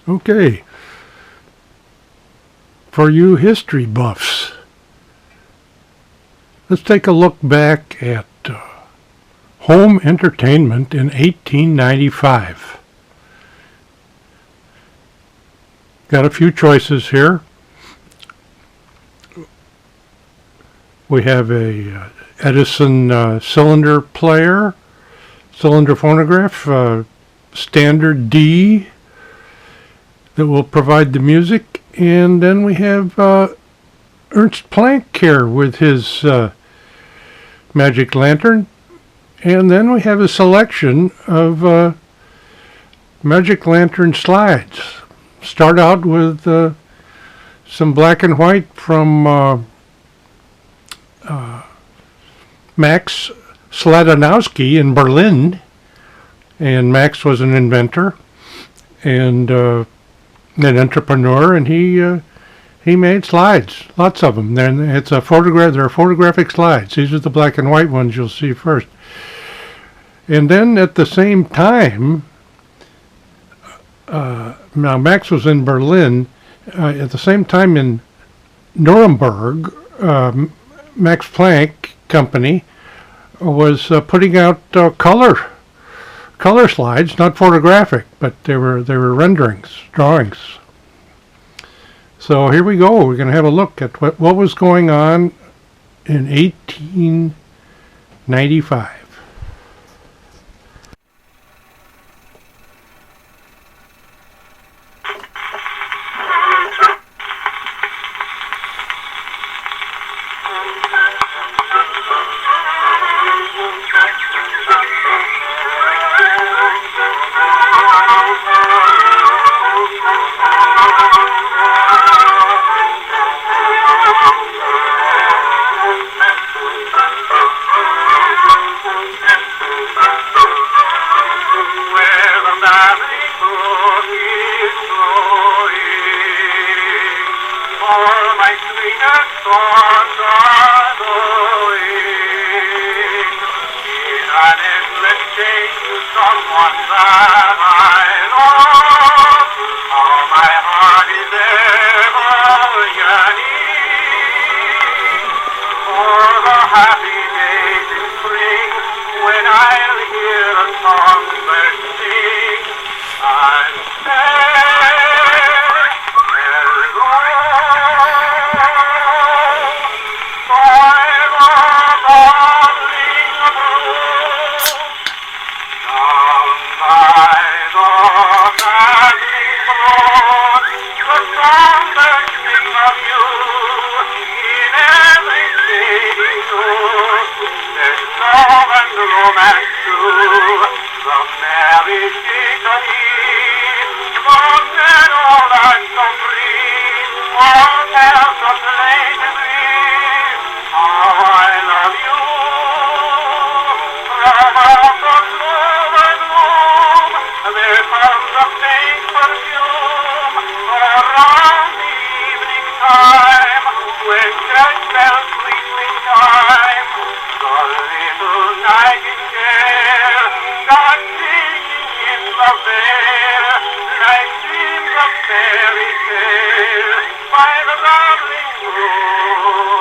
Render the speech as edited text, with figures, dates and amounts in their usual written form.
Okay. For you history buffs, let's take a look back at home entertainment in 1895. Got a few choices here. We have a Edison cylinder player, cylinder phonograph, standard D that will provide the music, and then we have Ernst Planck here with his magic lantern, and then we have a selection of magic lantern slides. Start out with some black and white from Max Sladanowski in Berlin, and Max was an inventor and an entrepreneur, and he made slides, lots of them. Then it's a photograph. There are photographic slides. These are the black and white ones you'll see first. And then at the same time, now Max was in Berlin. At the same time in Nuremberg, Max Planck Company was putting out color slides, not photographic, but they were renderings, drawings. So here we go. We're going to have a look at what was going on in 1895. By the babbling brook.